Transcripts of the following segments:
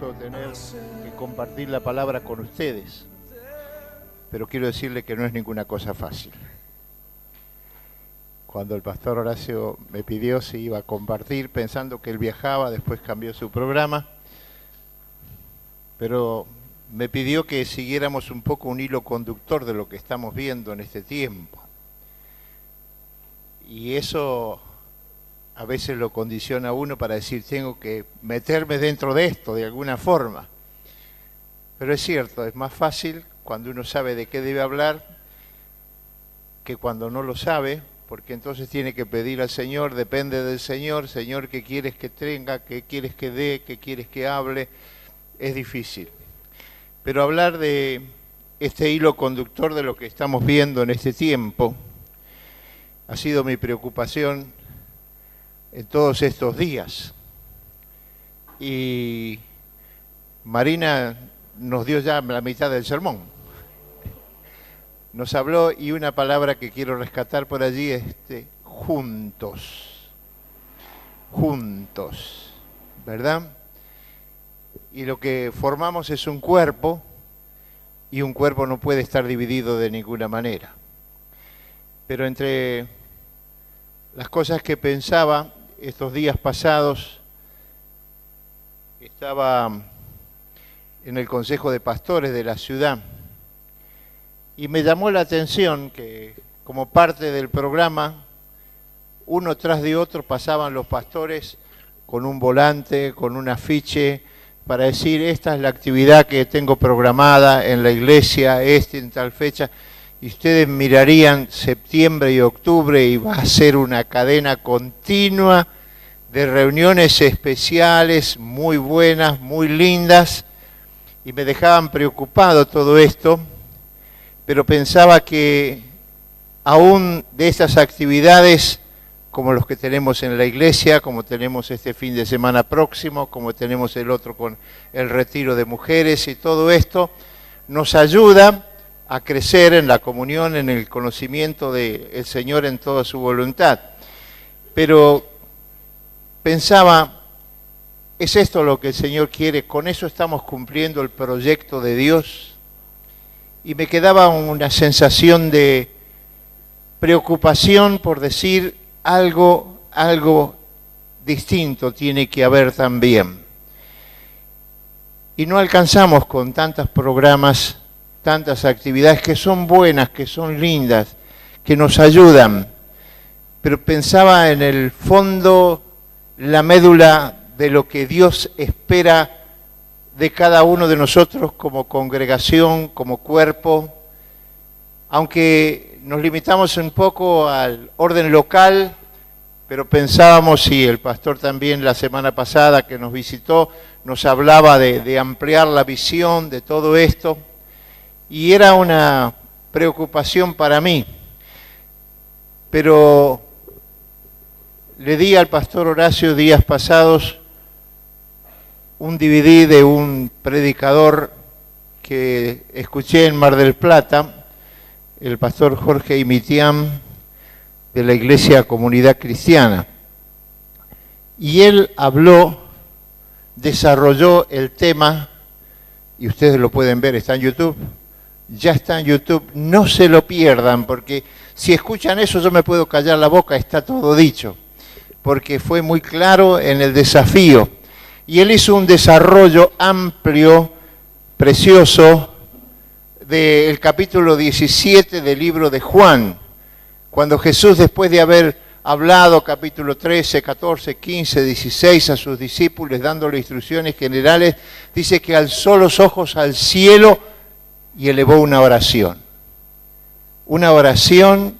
gusto tener que compartir la palabra con ustedes, pero quiero decirle que no es ninguna cosa fácil. Cuando el pastor Horacio me pidió si iba a compartir, pensando que él viajaba, después cambió su programa, pero me pidió que siguiéramos un poco un hilo conductor de lo que estamos viendo en este tiempo. Y eso a veces lo condiciona a uno para decir, tengo que meterme dentro de esto de alguna forma. Pero es cierto, es más fácil cuando uno sabe de qué debe hablar que cuando no lo sabe, porque entonces tiene que pedir al Señor, depende del Señor, Señor, ¿qué quieres que tenga? ¿Qué quieres que dé? ¿Qué quieres que hable? Es difícil. Pero hablar de este hilo conductor de lo que estamos viendo en este tiempo ha sido mi preocupación en todos estos días. Y Marina nos dio ya la mitad del sermón. Nos habló, y una palabra que quiero rescatar por allí es juntos. Juntos, ¿verdad? Y lo que formamos es un cuerpo, y un cuerpo no puede estar dividido de ninguna manera. Pero entre las cosas que pensaba estos días pasados, estaba en el Consejo de Pastores de la ciudad, y me llamó la atención que como parte del programa, uno tras de otro pasaban los pastores con un volante, con un afiche, para decir, esta es la actividad que tengo programada en la iglesia, en tal fecha, y ustedes mirarían septiembre y octubre y va a ser una cadena continua de reuniones especiales, muy buenas, muy lindas, y me dejaban preocupado todo esto, pero pensaba que aún de estas actividades, como los que tenemos en la iglesia, como tenemos este fin de semana próximo, como tenemos el otro con el retiro de mujeres y todo esto, nos ayuda a crecer en la comunión, en el conocimiento del Señor en toda su voluntad. Pero pensaba, ¿es esto lo que el Señor quiere? ¿Con eso estamos cumpliendo el proyecto de Dios? Y me quedaba una sensación de preocupación por decir algo distinto tiene que haber también. Y no alcanzamos con tantos programas, tantas actividades que son buenas, que son lindas, que nos ayudan. Pero pensaba en el fondo, la médula de lo que Dios espera de cada uno de nosotros como congregación, como cuerpo, aunque nos limitamos un poco al orden local, pero pensábamos, y el pastor también la semana pasada que nos visitó, nos hablaba de ampliar la visión de todo esto, y era una preocupación para mí. Pero le di al pastor Horacio días pasados un DVD de un predicador que escuché en Mar del Plata, el pastor Jorge Imitiam, de la Iglesia Comunidad Cristiana. Y él desarrolló el tema, y ustedes lo pueden ver, está en YouTube, ya está en YouTube, no se lo pierdan, porque si escuchan eso yo me puedo callar la boca, está todo dicho, porque fue muy claro en el desafío. Y él hizo un desarrollo amplio, precioso, del capítulo 17 del libro de Juan, cuando Jesús, después de haber hablado capítulo 13, 14, 15, 16 a sus discípulos, dándole instrucciones generales, dice que alzó los ojos al cielo y elevó una oración. Una oración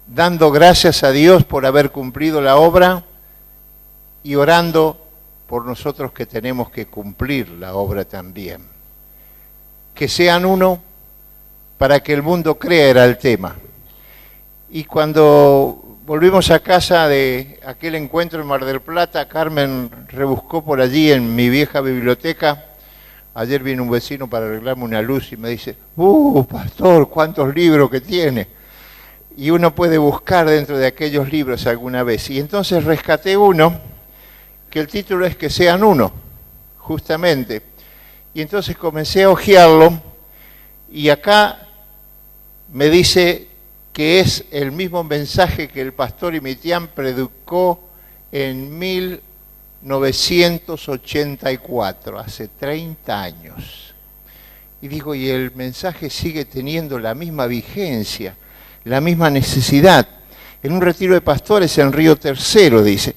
dando gracias a Dios por haber cumplido la obra y orando por nosotros que tenemos que cumplir la obra también. Que sean uno para que el mundo crea, era el tema. Y cuando volvimos a casa de aquel encuentro en Mar del Plata, Carmen rebuscó por allí en mi vieja biblioteca. Ayer vino un vecino para arreglarme una luz y me dice, pastor, cuántos libros que tiene. Y uno puede buscar dentro de aquellos libros alguna vez. Y entonces rescaté uno, que el título es Que sean uno, justamente. Y entonces comencé a hojearlo y acá me dice que es el mismo mensaje que el pastor Imitián predicó en 1984, hace 30 años. Y digo, y el mensaje sigue teniendo la misma vigencia, la misma necesidad. En un retiro de pastores en Río Tercero, dice,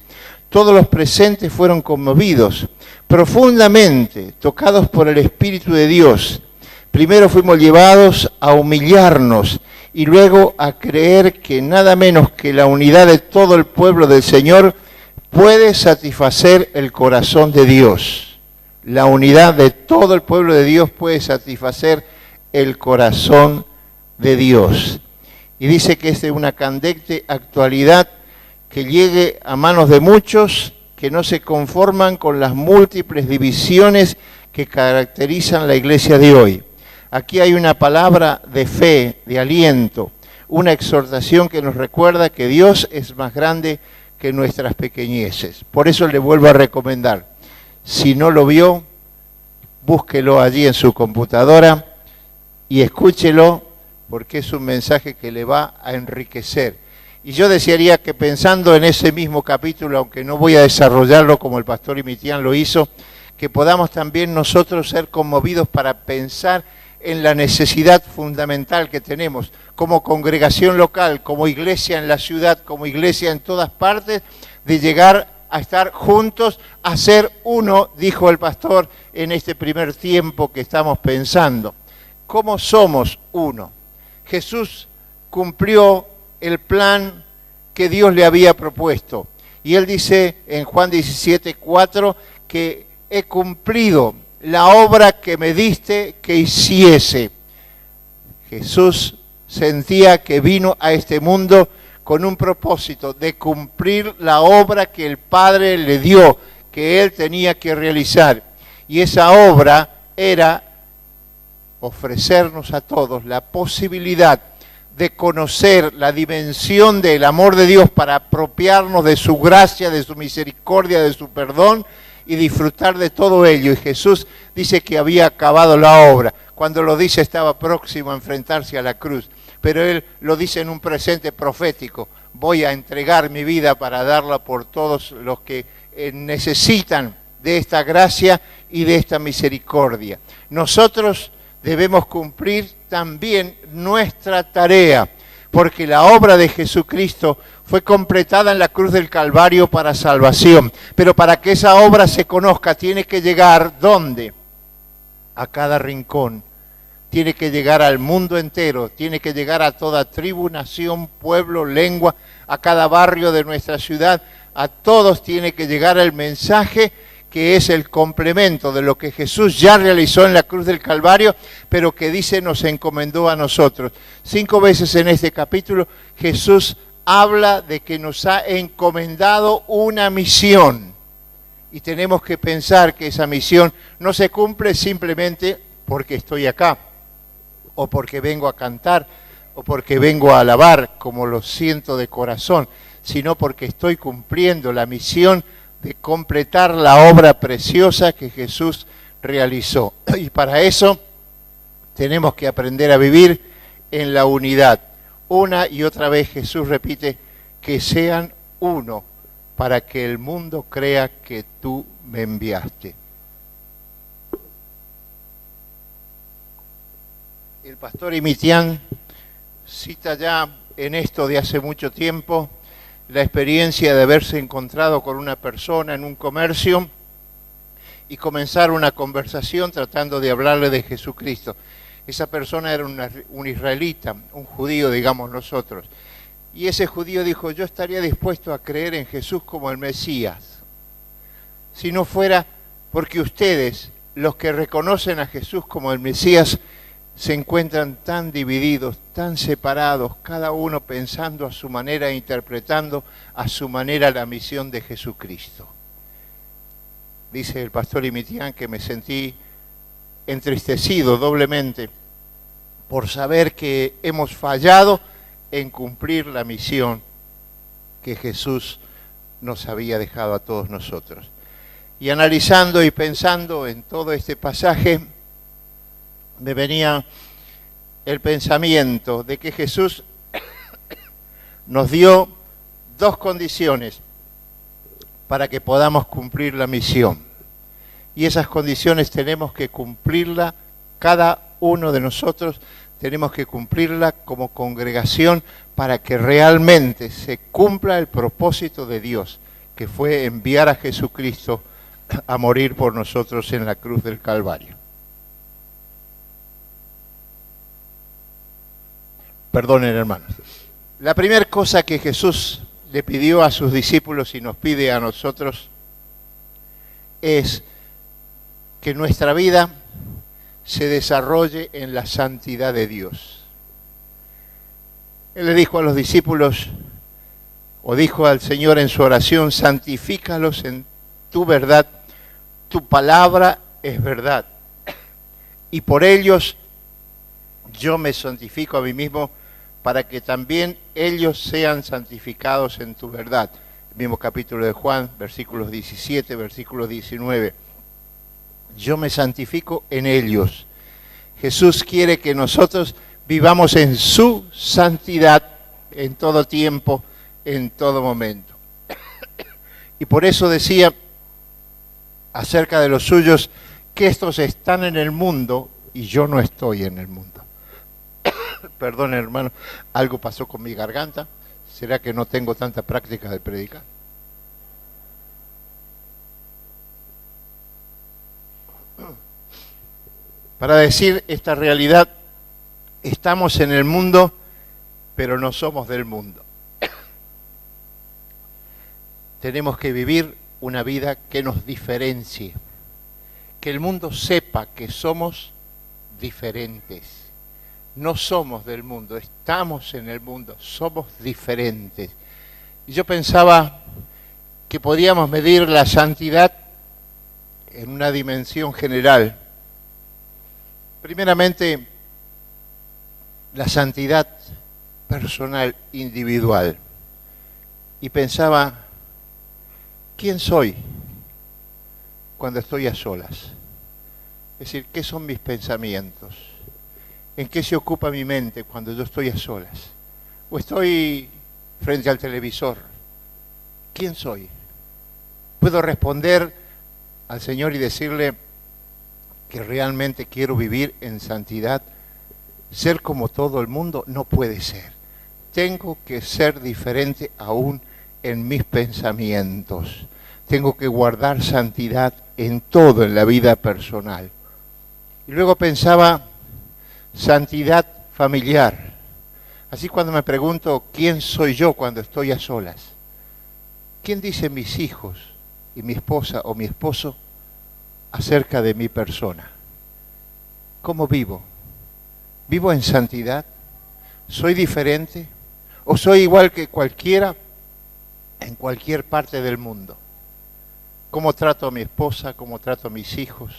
todos los presentes fueron conmovidos, profundamente tocados por el Espíritu de Dios. Primero fuimos llevados a humillarnos y luego a creer que nada menos que la unidad de todo el pueblo del Señor puede satisfacer el corazón de Dios. La unidad de todo el pueblo de Dios puede satisfacer el corazón de Dios. Y dice que es de una candente actualidad que llegue a manos de muchos que no se conforman con las múltiples divisiones que caracterizan la iglesia de hoy. Aquí hay una palabra de fe, de aliento, una exhortación que nos recuerda que Dios es más grande que nuestras pequeñeces. Por eso le vuelvo a recomendar, si no lo vio, búsquelo allí en su computadora y escúchelo, porque es un mensaje que le va a enriquecer. Y yo desearía que pensando en ese mismo capítulo, aunque no voy a desarrollarlo como el pastor Imitián lo hizo, que podamos también nosotros ser conmovidos para pensar en la necesidad fundamental que tenemos como congregación local, como iglesia en la ciudad, como iglesia en todas partes, de llegar a estar juntos, a ser uno, dijo el pastor en este primer tiempo que estamos pensando. ¿Cómo somos uno? Jesús cumplió el plan que Dios le había propuesto. Y él dice en Juan 17:4 que he cumplido la obra que me diste que hiciese. Jesús sentía que vino a este mundo con un propósito de cumplir la obra que el Padre le dio, que él tenía que realizar. Y esa obra era ofrecernos a todos la posibilidad de conocer la dimensión del amor de Dios para apropiarnos de su gracia, de su misericordia, de su perdón y disfrutar de todo ello. Y Jesús dice que había acabado la obra. Cuando lo dice estaba próximo a enfrentarse a la cruz, pero él lo dice en un presente profético. Voy a entregar mi vida para darla por todos los que necesitan de esta gracia y de esta misericordia. Nosotros debemos cumplir también nuestra tarea, porque la obra de Jesucristo fue completada en la cruz del Calvario para salvación. Pero para que esa obra se conozca, tiene que llegar, ¿dónde? A cada rincón. Tiene que llegar al mundo entero, tiene que llegar a toda tribu, nación, pueblo, lengua, a cada barrio de nuestra ciudad. A todos tiene que llegar el mensaje que es el complemento de lo que Jesús ya realizó en la cruz del Calvario, pero que dice nos encomendó a nosotros. 5 veces en este capítulo Jesús habla de que nos ha encomendado una misión. Y tenemos que pensar que esa misión no se cumple simplemente porque estoy acá, o porque vengo a cantar, o porque vengo a alabar, como lo siento de corazón, sino porque estoy cumpliendo la misión de completar la obra preciosa que Jesús realizó. Y para eso tenemos que aprender a vivir en la unidad. Una y otra vez Jesús repite que sean uno para que el mundo crea que tú me enviaste. El pastor Imitián cita ya en esto de hace mucho tiempo la experiencia de haberse encontrado con una persona en un comercio y comenzar una conversación tratando de hablarle de Jesucristo. Esa persona era un israelita, un judío, digamos nosotros. Y ese judío dijo, yo estaría dispuesto a creer en Jesús como el Mesías, si no fuera porque ustedes, los que reconocen a Jesús como el Mesías, se encuentran tan divididos, tan separados, cada uno pensando a su manera, interpretando a su manera la misión de Jesucristo. Dice el pastor Imitián que me sentí entristecido doblemente por saber que hemos fallado en cumplir la misión que Jesús nos había dejado a todos nosotros. Y analizando y pensando en todo este pasaje, me venía el pensamiento de que Jesús nos dio dos condiciones para que podamos cumplir la misión. Y esas condiciones tenemos que cumplirla cada uno de nosotros, tenemos que cumplirla como congregación para que realmente se cumpla el propósito de Dios, que fue enviar a Jesucristo a morir por nosotros en la cruz del Calvario. Perdonen, hermanos. La primera cosa que Jesús le pidió a sus discípulos y nos pide a nosotros es que nuestra vida se desarrolle en la santidad de Dios. Él le dijo a los discípulos, o dijo al Señor en su oración, santifícalos en tu verdad, tu palabra es verdad. Y por ellos yo me santifico a mí mismo, para que también ellos sean santificados en tu verdad. El mismo capítulo de Juan, versículos 17, versículo 19. Yo me santifico en ellos. Jesús quiere que nosotros vivamos en su santidad en todo tiempo, en todo momento. Y por eso decía acerca de los suyos que estos están en el mundo y yo no estoy en el mundo. Perdón, hermano, algo pasó con mi garganta. ¿Será que no tengo tanta práctica de predicar? Para decir esta realidad, estamos en el mundo, pero no somos del mundo. Tenemos que vivir una vida que nos diferencie, que el mundo sepa que somos diferentes. No somos del mundo, estamos en el mundo, somos diferentes. Y yo pensaba que podíamos medir la santidad en una dimensión general. Primeramente, la santidad personal, individual. Y pensaba, ¿quién soy cuando estoy a solas? Es decir, ¿qué son mis pensamientos? ¿En qué se ocupa mi mente cuando yo estoy a solas? ¿O estoy frente al televisor? ¿Quién soy? ¿Puedo responder al Señor y decirle que realmente quiero vivir en santidad? Ser como todo el mundo no puede ser. Tengo que ser diferente aún en mis pensamientos. Tengo que guardar santidad en todo, en la vida personal. Y luego pensaba, santidad familiar. Así cuando me pregunto quién soy yo cuando estoy a solas, ¿quién dicen mis hijos y mi esposa o mi esposo acerca de mi persona? ¿Cómo vivo? ¿Vivo en santidad? ¿Soy diferente? ¿O soy igual que cualquiera en cualquier parte del mundo? ¿Cómo trato a mi esposa? ¿Cómo trato a mis hijos?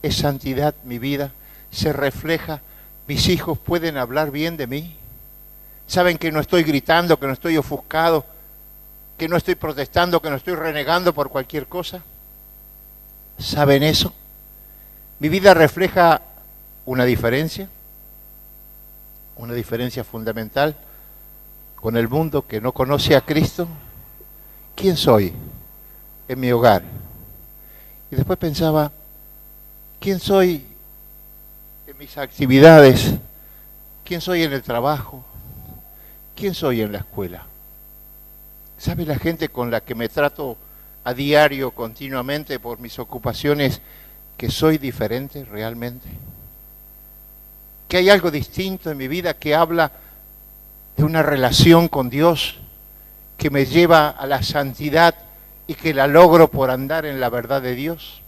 ¿Es santidad mi vida? ¿Se refleja? ¿Mis hijos pueden hablar bien de mí? ¿Saben que no estoy gritando, que no estoy ofuscado, que no estoy protestando, que no estoy renegando por cualquier cosa? ¿Saben eso? ¿Mi vida refleja una diferencia fundamental con el mundo que no conoce a Cristo? ¿Quién soy en mi hogar? Y después pensaba, ¿quién soy en mis actividades? ¿Quién soy en el trabajo? ¿Quién soy en la escuela? ¿Sabe la gente con la que me trato a diario, continuamente, por mis ocupaciones, que soy diferente realmente? ¿Que hay algo distinto en mi vida que habla de una relación con Dios que me lleva a la santidad y que la logro por andar en la verdad de Dios?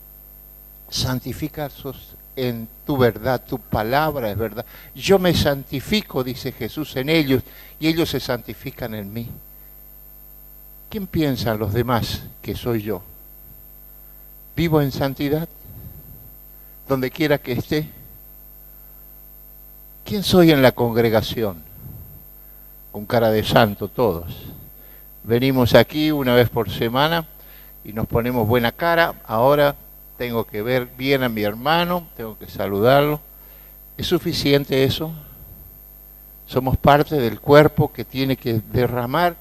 Santifícalos en tu verdad, tu palabra es verdad. Yo me santifico, dice Jesús, en ellos y ellos se santifican en mí. ¿Quién piensan los demás que soy yo? ¿Vivo en santidad? Donde quiera que esté. ¿Quién soy en la congregación? Con cara de santo todos. Venimos aquí una vez por semana, y nos ponemos buena cara. Ahora tengo que ver bien a mi hermano, tengo que saludarlo. ¿Es suficiente eso? Somos parte del cuerpo que tiene que derramar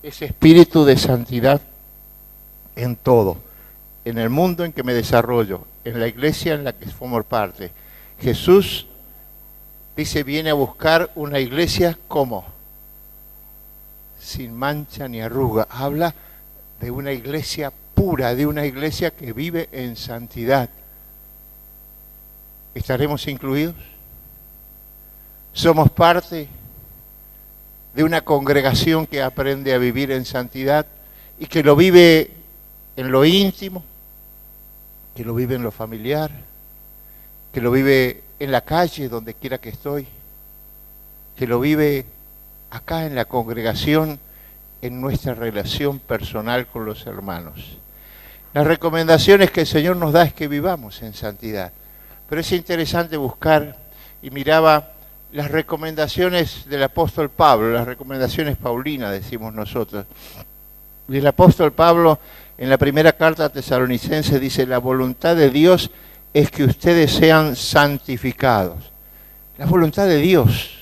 ese espíritu de santidad en todo, en el mundo en que me desarrollo, en la iglesia en la que formo parte. Jesús dice, viene a buscar una iglesia como sin mancha ni arruga. Habla de una iglesia pura, de una iglesia que vive en santidad. ¿Estaremos incluidos? ¿Somos parte de una congregación que aprende a vivir en santidad y que lo vive en lo íntimo, que lo vive en lo familiar, que lo vive en la calle, donde quiera que estoy, que lo vive acá en la congregación, en nuestra relación personal con los hermanos? Las recomendaciones que el Señor nos da es que vivamos en santidad, pero es interesante buscar, y miraba las recomendaciones del apóstol Pablo, las recomendaciones paulinas, decimos nosotros. Y el apóstol Pablo, en la primera carta a Tesalonicenses, dice, la voluntad de Dios es que ustedes sean santificados. La voluntad de Dios,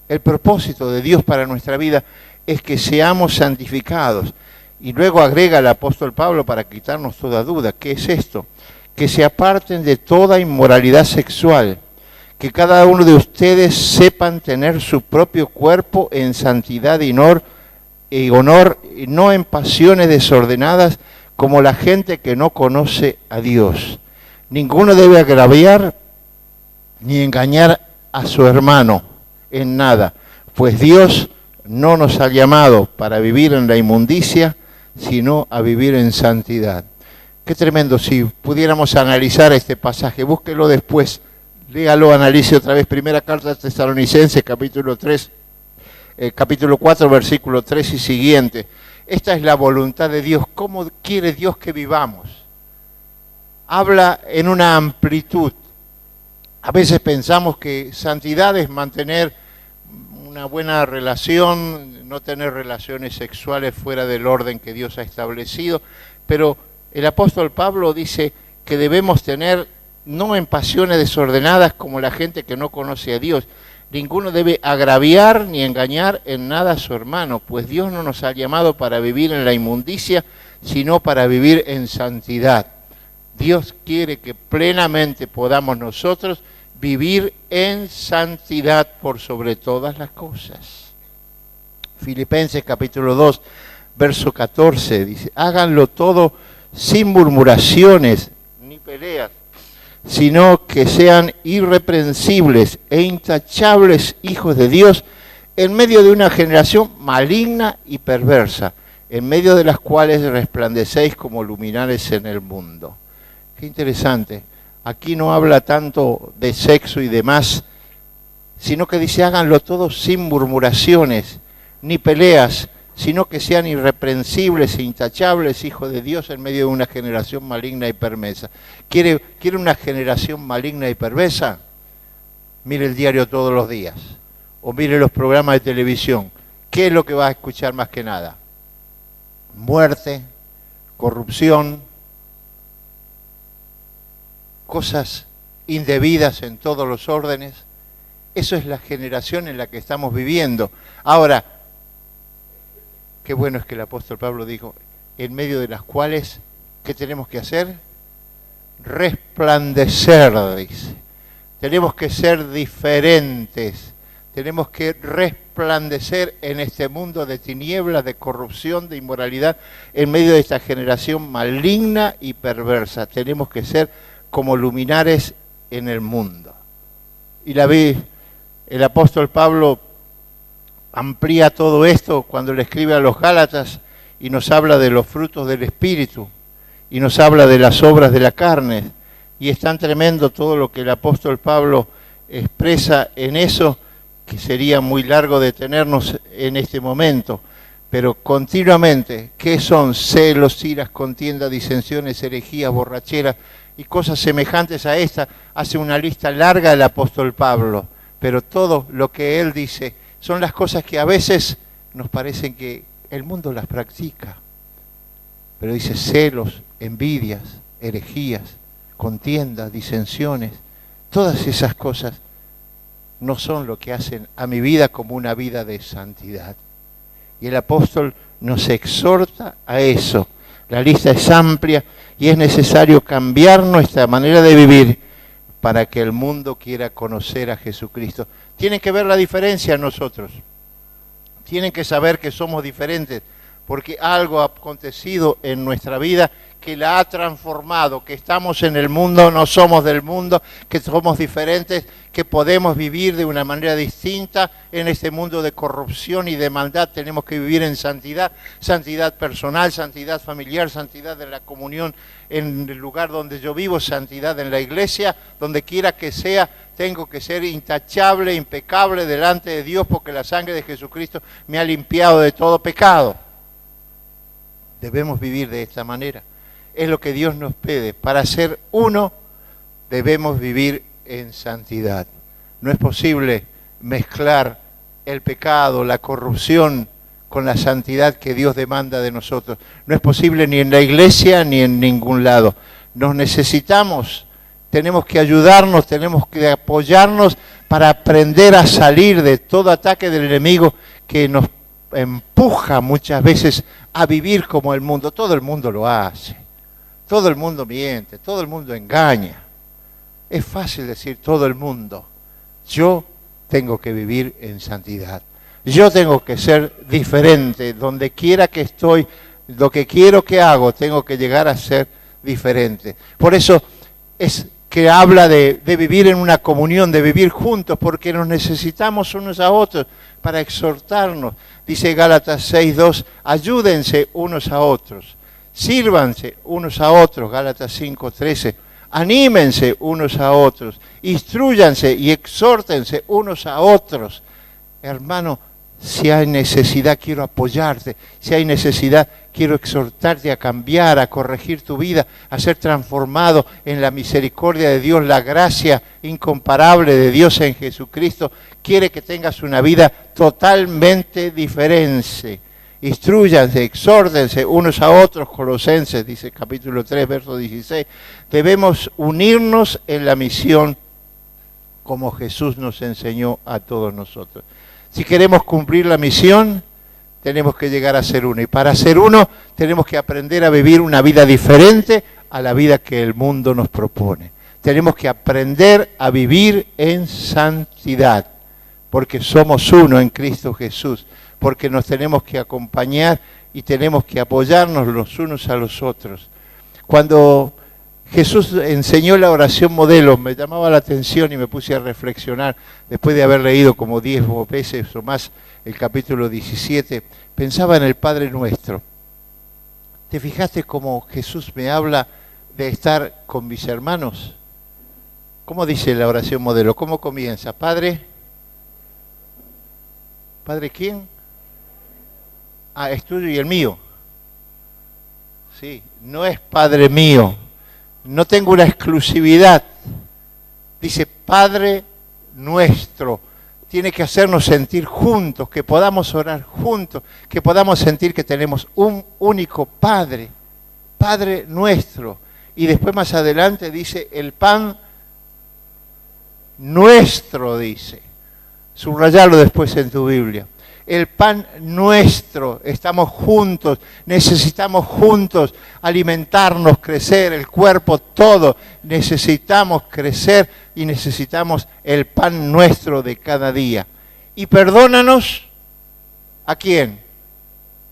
el propósito de Dios para nuestra vida es que seamos santificados. Y luego agrega el apóstol Pablo para quitarnos toda duda. ¿Qué es esto? Que se aparten de toda inmoralidad sexual, que cada uno de ustedes sepan tener su propio cuerpo en santidad y honor, y no en pasiones desordenadas como la gente que no conoce a Dios. Ninguno debe agraviar ni engañar a su hermano en nada, pues Dios no nos ha llamado para vivir en la inmundicia, sino a vivir en santidad. Qué tremendo, si pudiéramos analizar este pasaje, búsquelo después, léalo, analice otra vez, primera carta a Tesalonicenses, capítulo 4, versículo 3 y siguiente. Esta es la voluntad de Dios, ¿cómo quiere Dios que vivamos? Habla en una amplitud. A veces pensamos que santidad es mantener una buena relación, no tener relaciones sexuales fuera del orden que Dios ha establecido, pero el apóstol Pablo dice que debemos tener no en pasiones desordenadas como la gente que no conoce a Dios. Ninguno debe agraviar ni engañar en nada a su hermano, pues Dios no nos ha llamado para vivir en la inmundicia, sino para vivir en santidad. Dios quiere que plenamente podamos nosotros vivir en santidad por sobre todas las cosas. Filipenses capítulo 2, verso 14, dice, háganlo todo sin murmuraciones ni peleas, sino que sean irreprensibles e intachables hijos de Dios en medio de una generación maligna y perversa, en medio de las cuales resplandecéis como luminares en el mundo. Qué interesante. Aquí no habla tanto de sexo y demás, sino que dice háganlo todo sin murmuraciones ni peleas, sino que sean irreprensibles e intachables hijos de Dios en medio de una generación maligna y perversa. ¿Quiere una generación maligna y perversa? Mire el diario todos los días, o mire los programas de televisión. ¿Qué es lo que va a escuchar más que nada? Muerte, corrupción, cosas indebidas en todos los órdenes. Eso es la generación en la que estamos viviendo. Ahora, qué bueno es que el apóstol Pablo dijo, en medio de las cuales, ¿qué tenemos que hacer? Resplandecer, dice. Tenemos que ser diferentes. Tenemos que resplandecer en este mundo de tinieblas, de corrupción, de inmoralidad, en medio de esta generación maligna y perversa. Tenemos que ser como luminares en el mundo. Y el apóstol Pablo amplía todo esto cuando le escribe a los Gálatas y nos habla de los frutos del Espíritu y nos habla de las obras de la carne. Y es tan tremendo todo lo que el apóstol Pablo expresa en eso, que sería muy largo detenernos en este momento. Pero continuamente, ¿qué son? Celos, iras, contiendas, disensiones, herejías, borracheras y cosas semejantes a esta. Hace una lista larga el apóstol Pablo, pero todo lo que él dice son las cosas que a veces nos parecen que el mundo las practica. Pero dice celos, envidias, herejías, contiendas, disensiones, todas esas cosas no son lo que hacen a mi vida como una vida de santidad. Y el apóstol nos exhorta a eso. La lista es amplia y es necesario cambiar nuestra manera de vivir para que el mundo quiera conocer a Jesucristo. Tienen que ver la diferencia en nosotros. Tienen que saber que somos diferentes, porque algo ha acontecido en nuestra vida que la ha transformado, que estamos en el mundo, no somos del mundo, que somos diferentes, que podemos vivir de una manera distinta en este mundo de corrupción y de maldad. Tenemos que vivir en santidad, santidad personal, santidad familiar, santidad de la comunión en el lugar donde yo vivo, santidad en la iglesia, donde quiera que sea. Tengo que ser intachable, impecable delante de Dios, porque la sangre de Jesucristo me ha limpiado de todo pecado. Debemos vivir de esta manera. Es lo que Dios nos pide. Para ser uno, debemos vivir en santidad. No es posible mezclar el pecado, la corrupción, con la santidad que Dios demanda de nosotros. No es posible ni en la iglesia ni en ningún lado. Nos necesitamos, tenemos que ayudarnos, tenemos que apoyarnos para aprender a salir de todo ataque del enemigo que nos empuja muchas veces a vivir como el mundo. Todo el mundo lo hace. Todo el mundo miente, todo el mundo engaña. Es fácil decir todo el mundo. Yo tengo que vivir en santidad. Yo tengo que ser diferente. Donde quiera que estoy, lo que quiero que hago, tengo que llegar a ser diferente. Por eso es que habla de vivir en una comunión, de vivir juntos, porque nos necesitamos unos a otros para exhortarnos. Dice Gálatas 6:2, ayúdense unos a otros. Sírvanse unos a otros, Gálatas 5:13. Anímense unos a otros. Instrúyanse y exhórtense unos a otros. Hermano, si hay necesidad, quiero apoyarte. Si hay necesidad, quiero exhortarte a cambiar, a corregir tu vida, a ser transformado en la misericordia de Dios, la gracia incomparable de Dios en Jesucristo. Quiere que tengas una vida totalmente diferente. Instrúyanse, exhórtense unos a otros, Colosenses, dice capítulo 3, verso 16. Debemos unirnos en la misión como Jesús nos enseñó a todos nosotros. Si queremos cumplir la misión, tenemos que llegar a ser uno. Y para ser uno, tenemos que aprender a vivir una vida diferente a la vida que el mundo nos propone. Tenemos que aprender a vivir en santidad, porque somos uno en Cristo Jesús. Porque nos tenemos que acompañar y tenemos que apoyarnos los unos a los otros. Cuando Jesús enseñó la oración modelo, me llamaba la atención y me puse a reflexionar, después de haber leído como 10 veces o más el capítulo 17, pensaba en el Padre Nuestro. ¿Te fijaste cómo Jesús me habla de estar con mis hermanos? ¿Cómo dice la oración modelo? ¿Cómo comienza? Padre, ¿Padre quién? Ah, es tuyo y el mío. Sí, no es Padre mío. No tengo una exclusividad. Dice Padre nuestro. Tiene que hacernos sentir juntos, que podamos orar juntos, que podamos sentir que tenemos un único Padre, Padre nuestro. Y después más adelante dice el pan nuestro, dice. Subrayalo después en tu Biblia. El pan nuestro, estamos juntos, necesitamos juntos alimentarnos, crecer, el cuerpo todo, necesitamos crecer y necesitamos el pan nuestro de cada día. Y perdónanos, ¿a quién?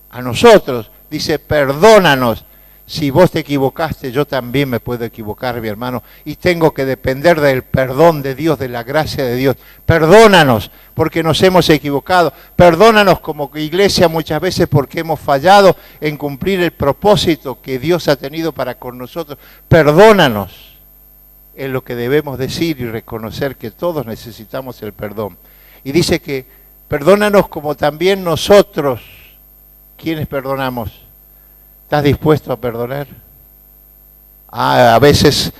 A nosotros, dice perdónanos. Si vos te equivocaste, yo también me puedo equivocar, mi hermano, y tengo que depender del perdón de Dios, de la gracia de Dios. Perdónanos porque nos hemos equivocado. Perdónanos como iglesia muchas veces porque hemos fallado en cumplir el propósito que Dios ha tenido para con nosotros. Perdónanos. Es lo que debemos decir y reconocer que todos necesitamos el perdón. Y dice que perdónanos como también nosotros. ¿Quiénes perdonamos? ¿Estás dispuesto a perdonar? A veces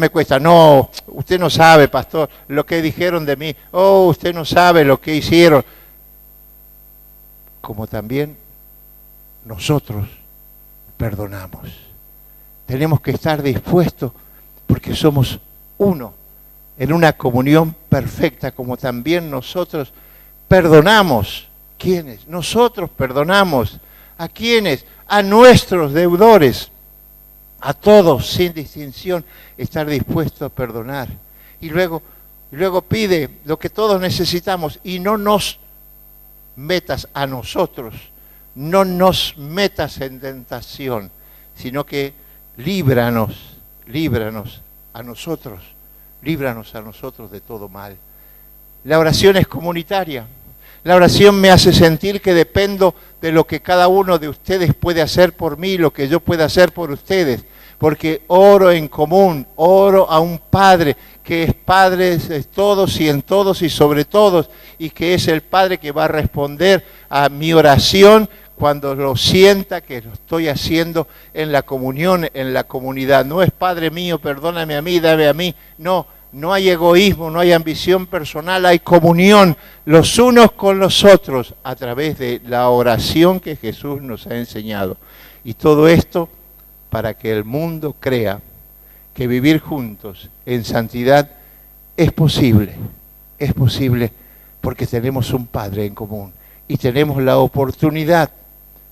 me cuesta. No, usted no sabe, pastor, lo que dijeron de mí. Oh, usted no sabe lo que hicieron. Como también nosotros perdonamos. Tenemos que estar dispuestos porque somos uno, en una comunión perfecta, como también nosotros perdonamos. ¿Quiénes? Nosotros perdonamos. ¿A quiénes? A nuestros deudores. A todos, sin distinción, estar dispuesto a perdonar. Y luego pide lo que todos necesitamos y no nos metas a nosotros, no nos metas en tentación, sino que líbranos a nosotros de todo mal. La oración es comunitaria. La oración me hace sentir que dependo de lo que cada uno de ustedes puede hacer por mí, lo que yo pueda hacer por ustedes, porque oro en común, oro a un Padre que es Padre de todos y en todos y sobre todos, y que es el Padre que va a responder a mi oración cuando lo sienta que lo estoy haciendo en la comunión, en la comunidad. No es Padre mío, perdóname a mí, dame a mí, no hay egoísmo, no hay ambición personal, hay comunión los unos con los otros a través de la oración que Jesús nos ha enseñado. Y todo esto para que el mundo crea que vivir juntos en santidad es posible porque tenemos un Padre en común y tenemos la oportunidad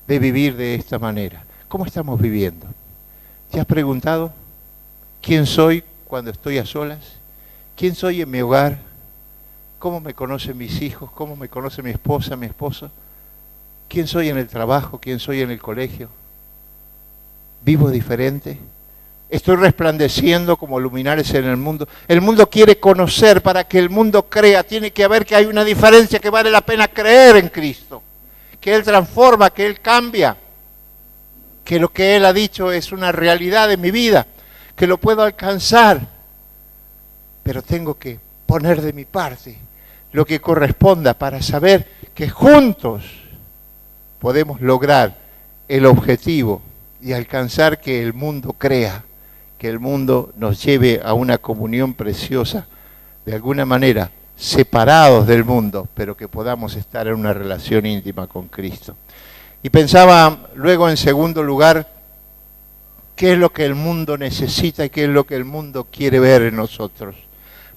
de vivir de esta manera. ¿Cómo estamos viviendo? ¿Te has preguntado quién soy cuando estoy a solas? ¿Quién soy en mi hogar? ¿Cómo me conocen mis hijos? ¿Cómo me conoce mi esposa, mi esposo? ¿Quién soy en el trabajo? ¿Quién soy en el colegio? ¿Vivo diferente? ¿Estoy resplandeciendo como luminares en el mundo? El mundo quiere conocer para que el mundo crea. Tiene que haber que hay una diferencia, que vale la pena creer en Cristo. Que Él transforma, que Él cambia. Que lo que Él ha dicho es una realidad en mi vida. Que lo puedo alcanzar. Pero tengo que poner de mi parte lo que corresponda para saber que juntos podemos lograr el objetivo y alcanzar que el mundo crea, que el mundo nos lleve a una comunión preciosa, de alguna manera separados del mundo, pero que podamos estar en una relación íntima con Cristo. Y pensaba luego, en segundo lugar, qué es lo que el mundo necesita y qué es lo que el mundo quiere ver en nosotros.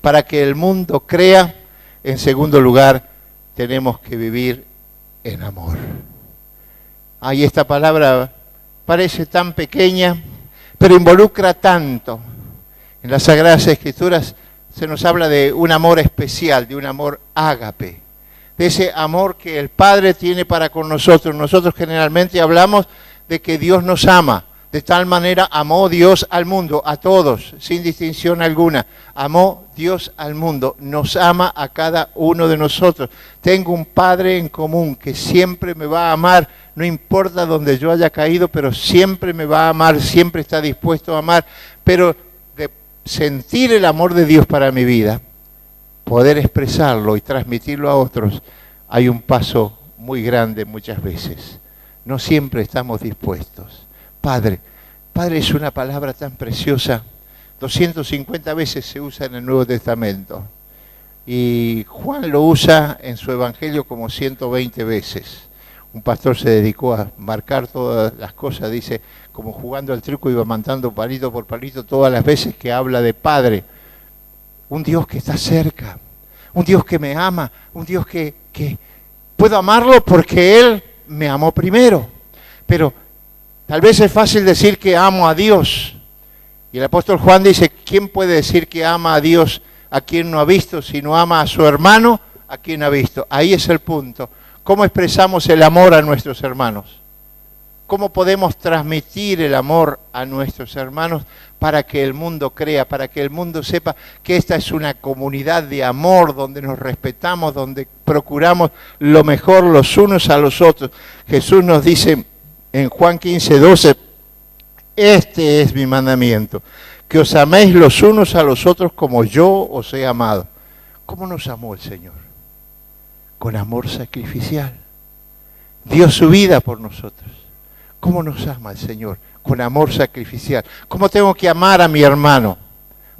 Para que el mundo crea, en segundo lugar, tenemos que vivir en amor. Ay, esta palabra parece tan pequeña, pero involucra tanto. En las Sagradas Escrituras se nos habla de un amor especial, de un amor ágape, de ese amor que el Padre tiene para con nosotros. Nosotros generalmente hablamos de que Dios nos ama. De tal manera amó Dios al mundo, a todos, sin distinción alguna. Amó Dios al mundo, nos ama a cada uno de nosotros. Tengo un Padre en común que siempre me va a amar, no importa donde yo haya caído, pero siempre me va a amar, siempre está dispuesto a amar. Pero de sentir el amor de Dios para mi vida, poder expresarlo y transmitirlo a otros, hay un paso muy grande muchas veces. No siempre estamos dispuestos. Padre es una palabra tan preciosa, 250 veces se usa en el Nuevo Testamento y Juan lo usa en su Evangelio como 120 veces. Un pastor se dedicó a marcar todas las cosas, dice, como jugando al truco iba mandando palito por palito todas las veces que habla de Padre. Un Dios que está cerca, un Dios que me ama, un Dios que puedo amarlo porque Él me amó primero, pero tal vez es fácil decir que amo a Dios. Y el apóstol Juan dice, ¿quién puede decir que ama a Dios a quien no ha visto, si no ama a su hermano a quien ha visto? Ahí es el punto. ¿Cómo expresamos el amor a nuestros hermanos? ¿Cómo podemos transmitir el amor a nuestros hermanos para que el mundo crea, para que el mundo sepa que esta es una comunidad de amor, donde nos respetamos, donde procuramos lo mejor los unos a los otros? Jesús nos dice en Juan 15:12, este es mi mandamiento, que os améis los unos a los otros como yo os he amado. ¿Cómo nos amó el Señor? Con amor sacrificial. Dio su vida por nosotros. ¿Cómo nos ama el Señor? Con amor sacrificial. ¿Cómo tengo que amar a mi hermano?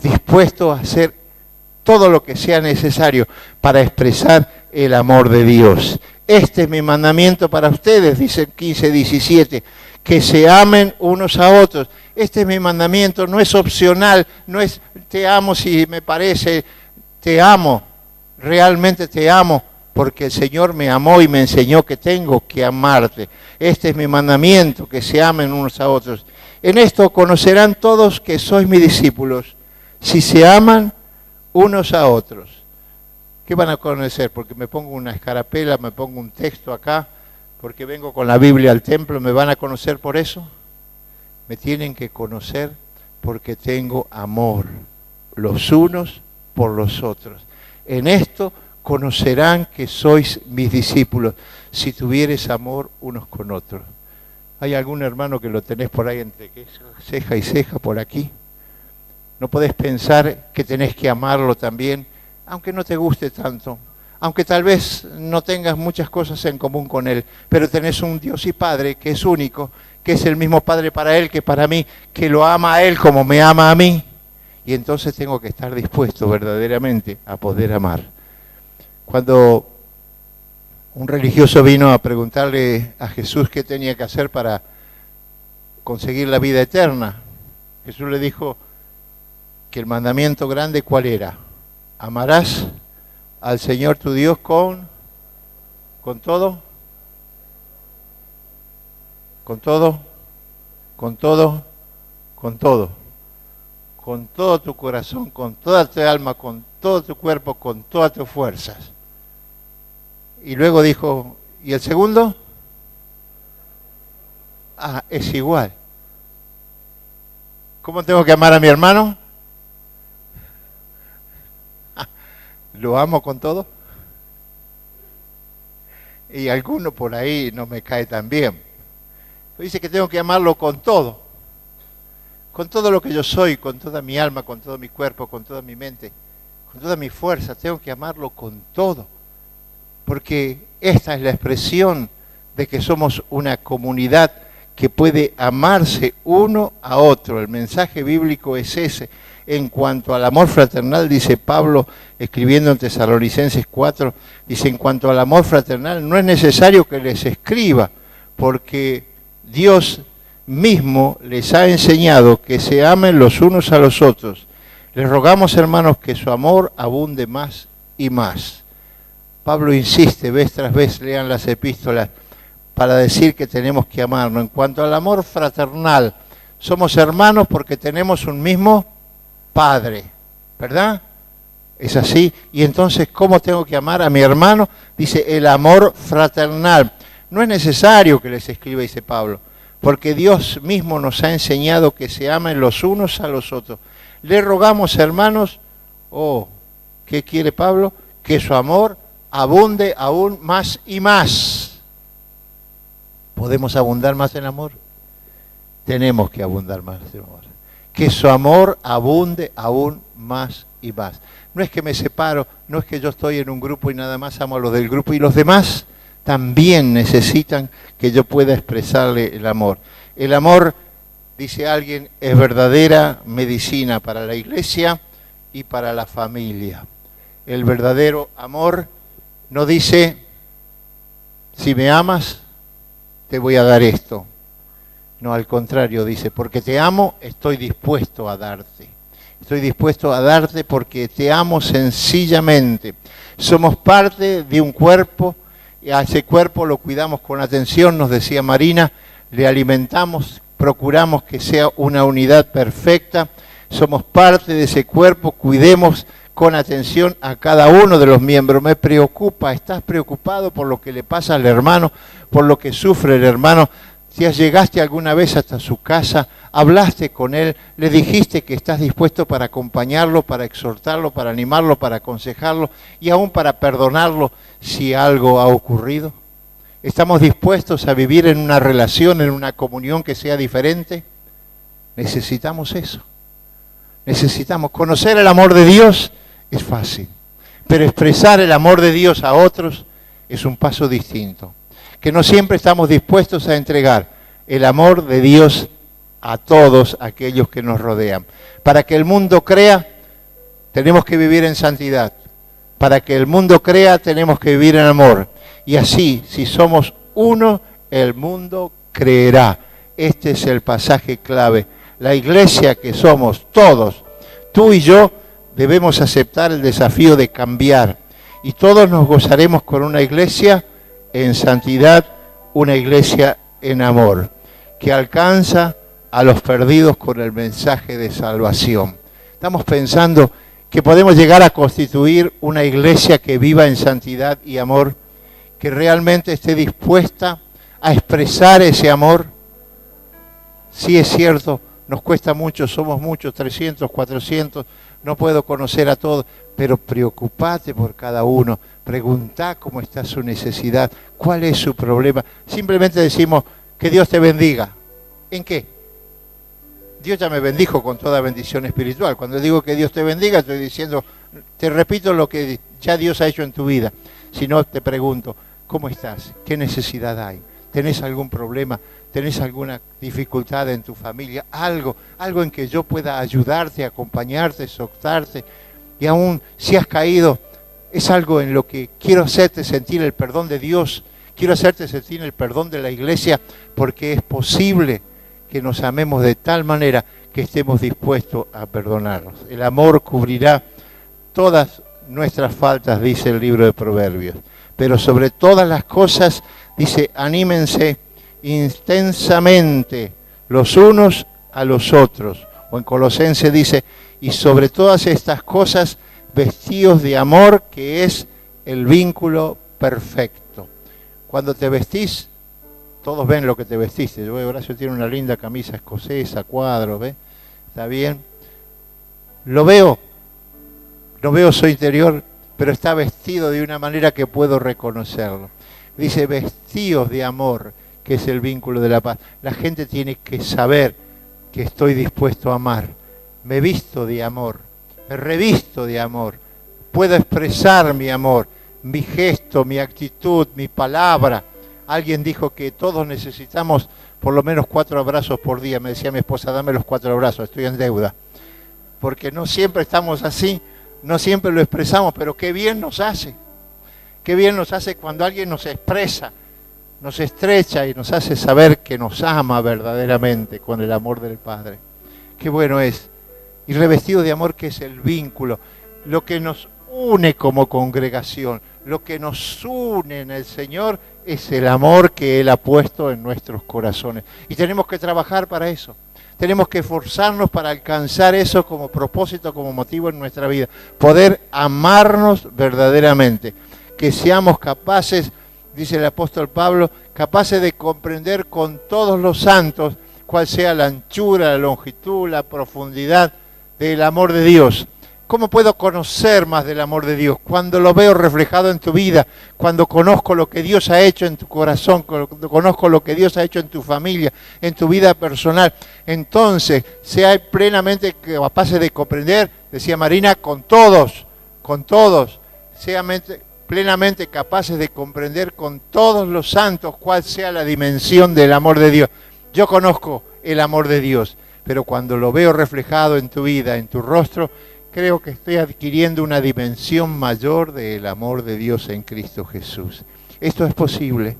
Dispuesto a hacer todo lo que sea necesario para expresar el amor de Dios. Este es mi mandamiento para ustedes, dice el 15:17, que se amen unos a otros. Este es mi mandamiento, no es opcional, no es te amo si me parece, te amo, realmente te amo, porque el Señor me amó y me enseñó que tengo que amarte. Este es mi mandamiento, que se amen unos a otros. En esto conocerán todos que sois mis discípulos, si se aman unos a otros. ¿Qué van a conocer? Porque me pongo una escarapela, me pongo un texto acá, porque vengo con la Biblia al templo, ¿me van a conocer por eso? Me tienen que conocer porque tengo amor, los unos por los otros. En esto conocerán que sois mis discípulos, si tuvieres amor unos con otros. ¿Hay algún hermano que lo tenés por ahí entre ceja y ceja por aquí? ¿No podés pensar que tenés que amarlo también, aunque no te guste tanto, aunque tal vez no tengas muchas cosas en común con Él, pero tenés un Dios y Padre que es único, que es el mismo Padre para Él que para mí, que lo ama a Él como me ama a mí? Y entonces tengo que estar dispuesto verdaderamente a poder amar. Cuando un religioso vino a preguntarle a Jesús qué tenía que hacer para conseguir la vida eterna, Jesús le dijo que el mandamiento grande, ¿cuál era? Amarás al Señor tu Dios con todo, con todo, con todo, con todo, con todo tu corazón, con toda tu alma, con todo tu cuerpo, con todas tus fuerzas. Y luego dijo, ¿y el segundo? Ah, es igual. ¿Cómo tengo que amar a mi hermano? ¿Lo amo con todo? Y alguno por ahí no me cae tan bien. Dice que tengo que amarlo con todo lo que yo soy, con toda mi alma, con todo mi cuerpo, con toda mi mente, con toda mi fuerza. Tengo que amarlo con todo, porque esta es la expresión de que somos una comunidad que puede amarse uno a otro. El mensaje bíblico es ese. En cuanto al amor fraternal, dice Pablo, escribiendo en Tesalonicenses 4, dice, en cuanto al amor fraternal, no es necesario que les escriba, porque Dios mismo les ha enseñado que se amen los unos a los otros. Les rogamos, hermanos, que su amor abunde más y más. Pablo insiste, vez tras vez, lean las epístolas, para decir que tenemos que amarnos. En cuanto al amor fraternal, somos hermanos porque tenemos un mismo Padre, ¿verdad? Es así. Y entonces, ¿cómo tengo que amar a mi hermano? Dice, el amor fraternal. No es necesario que les escriba, dice Pablo, porque Dios mismo nos ha enseñado que se amen los unos a los otros. Le rogamos, hermanos, ¿qué quiere Pablo? Que su amor abunde aún más y más. ¿Podemos abundar más en amor? Tenemos que abundar más en amor. Que su amor abunde aún más y más. No es que me separo, no es que yo estoy en un grupo y nada más amo a los del grupo, y los demás también necesitan que yo pueda expresarle el amor. El amor, dice alguien, es verdadera medicina para la iglesia y para la familia. El verdadero amor no dice, si me amas, te voy a dar esto. No, al contrario, dice, porque te amo, estoy dispuesto a darte. Estoy dispuesto a darte porque te amo sencillamente. Somos parte de un cuerpo, y a ese cuerpo lo cuidamos con atención, nos decía Marina, le alimentamos, procuramos que sea una unidad perfecta. Somos parte de ese cuerpo, cuidemos con atención a cada uno de los miembros. Me preocupa, ¿estás preocupado por lo que le pasa al hermano, por lo que sufre el hermano? Si llegaste alguna vez hasta su casa, hablaste con él, le dijiste que estás dispuesto para acompañarlo, para exhortarlo, para animarlo, para aconsejarlo y aún para perdonarlo si algo ha ocurrido. ¿Estamos dispuestos a vivir en una relación, en una comunión que sea diferente? Necesitamos eso. Necesitamos conocer el amor de Dios, es fácil, pero expresar el amor de Dios a otros es un paso distinto. Que no siempre estamos dispuestos a entregar el amor de Dios a todos aquellos que nos rodean. Para que el mundo crea, tenemos que vivir en santidad. Para que el mundo crea, tenemos que vivir en amor. Y así, si somos uno, el mundo creerá. Este es el pasaje clave. La iglesia que somos todos, tú y yo, debemos aceptar el desafío de cambiar. Y todos nos gozaremos con una iglesia en santidad, una iglesia en amor, que alcanza a los perdidos con el mensaje de salvación. Estamos pensando que podemos llegar a constituir una iglesia que viva en santidad y amor, que realmente esté dispuesta a expresar ese amor. Sí, es cierto, nos cuesta mucho, somos muchos, 300, 400, no puedo conocer a todos, pero preocupate por cada uno, preguntá cómo está su necesidad, cuál es su problema. Simplemente decimos, que Dios te bendiga. ¿En qué? Dios ya me bendijo con toda bendición espiritual. Cuando digo que Dios te bendiga, estoy diciendo, te repito lo que ya Dios ha hecho en tu vida. Si no, te pregunto, ¿cómo estás? ¿Qué necesidad hay? ¿Tenés algún problema? ¿Tenés alguna dificultad en tu familia? Algo en que yo pueda ayudarte, acompañarte, exhortarte. Y aún si has caído, es algo en lo que quiero hacerte sentir el perdón de Dios. Quiero hacerte sentir el perdón de la iglesia, porque es posible que nos amemos de tal manera que estemos dispuestos a perdonarnos. El amor cubrirá todas nuestras faltas, dice el libro de Proverbios. Pero sobre todas las cosas, dice, anímense intensamente los unos a los otros. O en Colosenses dice, y sobre todas estas cosas, vestidos de amor, que es el vínculo perfecto. Cuando te vestís, todos ven lo que te vestiste. Yo veo, Horacio tiene una linda camisa escocesa, cuadro, ¿ves? Está bien. Lo veo, no veo su interior, pero está vestido de una manera que puedo reconocerlo. Dice, vestidos de amor, que es el vínculo de la paz. La gente tiene que saber que estoy dispuesto a amar. Me visto de amor, me revisto de amor. Puedo expresar mi amor, mi gesto, mi actitud, mi palabra. Alguien dijo que todos necesitamos por lo menos 4 abrazos por día. Me decía mi esposa, dame los 4 abrazos, estoy en deuda. Porque no siempre estamos así, no siempre lo expresamos, pero qué bien nos hace. Qué bien nos hace cuando alguien nos expresa, nos estrecha y nos hace saber que nos ama verdaderamente con el amor del Padre. Qué bueno es. Y revestido de amor, que es el vínculo, lo que nos une como congregación, lo que nos une en el Señor es el amor que Él ha puesto en nuestros corazones. Y tenemos que trabajar para eso. Tenemos que esforzarnos para alcanzar eso como propósito, como motivo en nuestra vida. Poder amarnos verdaderamente. Que seamos capaces, dice el apóstol Pablo, capaces de comprender con todos los santos cuál sea la anchura, la longitud, la profundidad del amor de Dios. ¿Cómo puedo conocer más del amor de Dios? Cuando lo veo reflejado en tu vida, cuando conozco lo que Dios ha hecho en tu corazón, cuando conozco lo que Dios ha hecho en tu familia, en tu vida personal. Entonces, sea plenamente capaces de comprender, decía Marina, con todos, sea plenamente capaces de comprender con todos los santos cuál sea la dimensión del amor de Dios. Yo conozco el amor de Dios, pero cuando lo veo reflejado en tu vida, en tu rostro, creo que estoy adquiriendo una dimensión mayor del amor de Dios en Cristo Jesús. Esto es posible,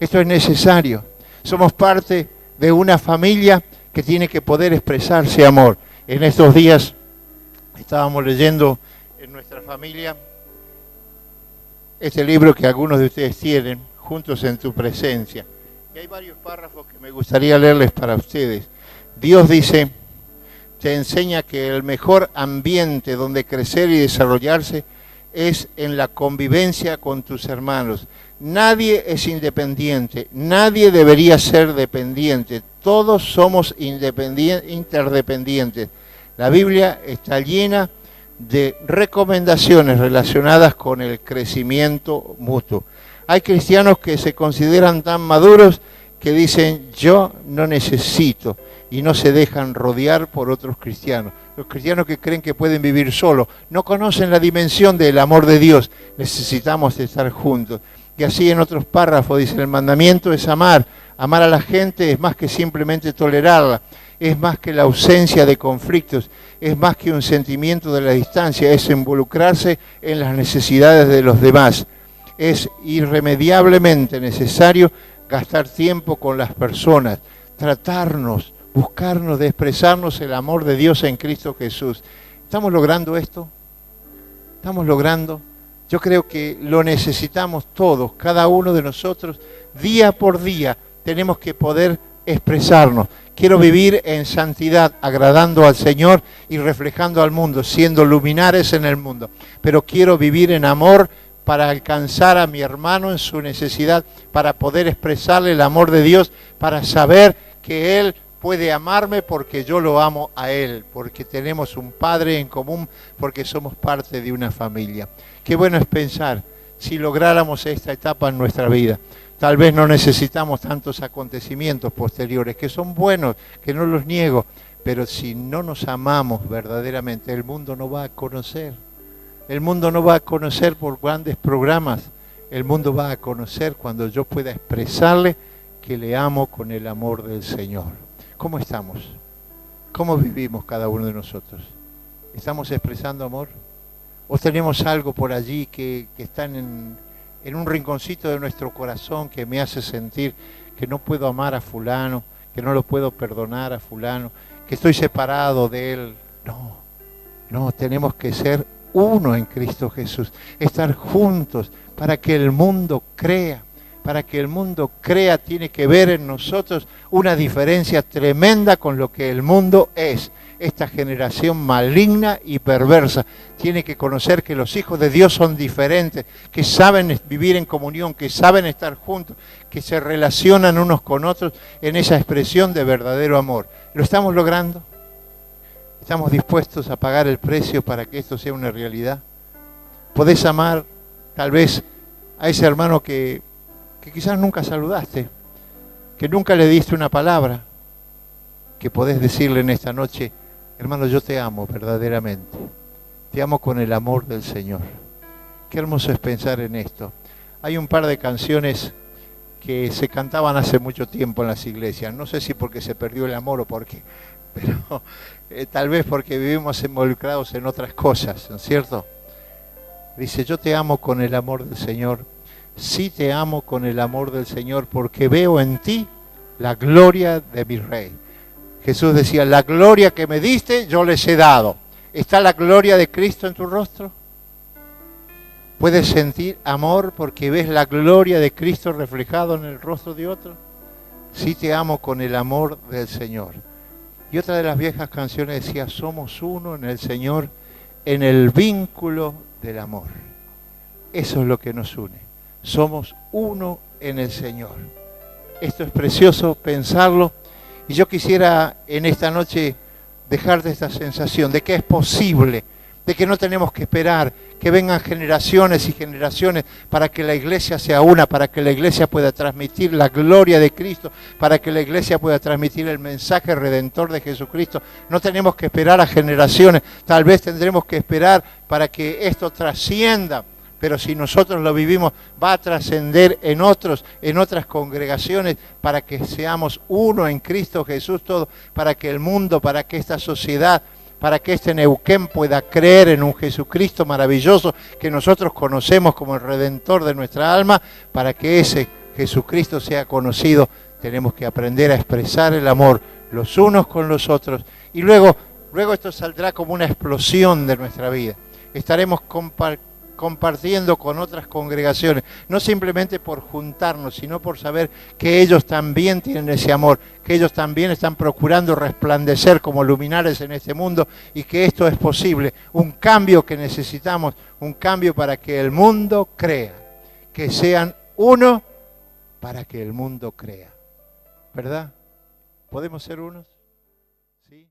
esto es necesario. Somos parte de una familia que tiene que poder expresarse amor. En estos días estábamos leyendo en nuestra familia este libro que algunos de ustedes tienen, Juntos en tu presencia. Y hay varios párrafos que me gustaría leerles para ustedes. Dios dice, te enseña que el mejor ambiente donde crecer y desarrollarse es en la convivencia con tus hermanos. Nadie es independiente, nadie debería ser dependiente, todos somos interdependientes. La Biblia está llena de recomendaciones relacionadas con el crecimiento mutuo. Hay cristianos que se consideran tan maduros que dicen, yo no necesito, y no se dejan rodear por otros cristianos. Los cristianos que creen que pueden vivir solos, no conocen la dimensión del amor de Dios. Necesitamos estar juntos. Y así en otros párrafos dice, el mandamiento es amar. Amar a la gente es más que simplemente tolerarla, es más que la ausencia de conflictos, es más que un sentimiento de la distancia, es involucrarse en las necesidades de los demás. es irremediablemente necesario gastar tiempo con las personas, tratarnos, buscarnos de expresarnos el amor de Dios en Cristo Jesús. ¿Estamos logrando esto? ¿Estamos logrando? Yo creo que lo necesitamos todos, cada uno de nosotros, día por día, tenemos que poder expresarnos. Quiero vivir en santidad, agradando al Señor y reflejando al mundo, siendo luminares en el mundo. Pero quiero vivir en amor para alcanzar a mi hermano en su necesidad, para poder expresarle el amor de Dios, para saber que Él puede amarme porque yo lo amo a Él, porque tenemos un Padre en común, porque somos parte de una familia. Qué bueno es pensar, si lográramos esta etapa en nuestra vida, tal vez no necesitamos tantos acontecimientos posteriores, que son buenos, que no los niego, pero si no nos amamos verdaderamente, el mundo no va a conocer. El mundo no va a conocer por grandes programas, el mundo va a conocer cuando yo pueda expresarle que le amo con el amor del Señor. ¿Cómo estamos? ¿Cómo vivimos cada uno de nosotros? ¿Estamos expresando amor? ¿O tenemos algo por allí que está en un rinconcito de nuestro corazón que me hace sentir que no puedo amar a fulano, que no lo puedo perdonar a fulano, que estoy separado de él? No, tenemos que ser uno en Cristo Jesús, estar juntos para que el mundo crea. Para que el mundo crea, tiene que ver en nosotros una diferencia tremenda con lo que el mundo es. Esta generación maligna y perversa tiene que conocer que los hijos de Dios son diferentes, que saben vivir en comunión, que saben estar juntos, que se relacionan unos con otros en esa expresión de verdadero amor. ¿Lo estamos logrando? ¿Estamos dispuestos a pagar el precio para que esto sea una realidad? ¿Podés amar tal vez a ese hermano que quizás nunca saludaste, que nunca le diste una palabra, que podés decirle en esta noche: hermano, yo te amo verdaderamente, te amo con el amor del Señor? Qué hermoso es pensar en esto. Hay un par de canciones que se cantaban hace mucho tiempo en las iglesias, no sé si porque se perdió el amor o por qué, pero tal vez porque vivimos involucrados en otras cosas, ¿no es cierto? Dice: yo te amo con el amor del Señor. Sí, te amo con el amor del Señor, porque veo en ti la gloria de mi Rey. Jesús decía: la gloria que me diste, yo les he dado. ¿Está la gloria de Cristo en tu rostro? ¿Puedes sentir amor porque ves la gloria de Cristo reflejado en el rostro de otro? Sí, te amo con el amor del Señor. Y otra de las viejas canciones decía: somos uno en el Señor, en el vínculo del amor. Eso es lo que nos une. Somos uno en el Señor. Esto es precioso pensarlo, y yo quisiera en esta noche dejarte esta sensación de que es posible, de que no tenemos que esperar que vengan generaciones y generaciones para que la iglesia sea una, para que la iglesia pueda transmitir la gloria de Cristo, para que la iglesia pueda transmitir el mensaje redentor de Jesucristo. No tenemos que esperar a generaciones, tal vez tendremos que esperar para que esto trascienda. Pero si nosotros lo vivimos, va a trascender en otros, en otras congregaciones, para que seamos uno en Cristo Jesús, todo, para que el mundo, para que esta sociedad, para que este Neuquén pueda creer en un Jesucristo maravilloso que nosotros conocemos como el Redentor de nuestra alma. Para que ese Jesucristo sea conocido, tenemos que aprender a expresar el amor los unos con los otros, y luego esto saldrá como una explosión de nuestra vida. Estaremos compartiendo con otras congregaciones, no simplemente por juntarnos, sino por saber que ellos también tienen ese amor, que ellos también están procurando resplandecer como luminares en este mundo, y que esto es posible, un cambio que necesitamos, un cambio para que el mundo crea, que sean uno para que el mundo crea, ¿verdad? ¿Podemos ser unos? ¿Sí?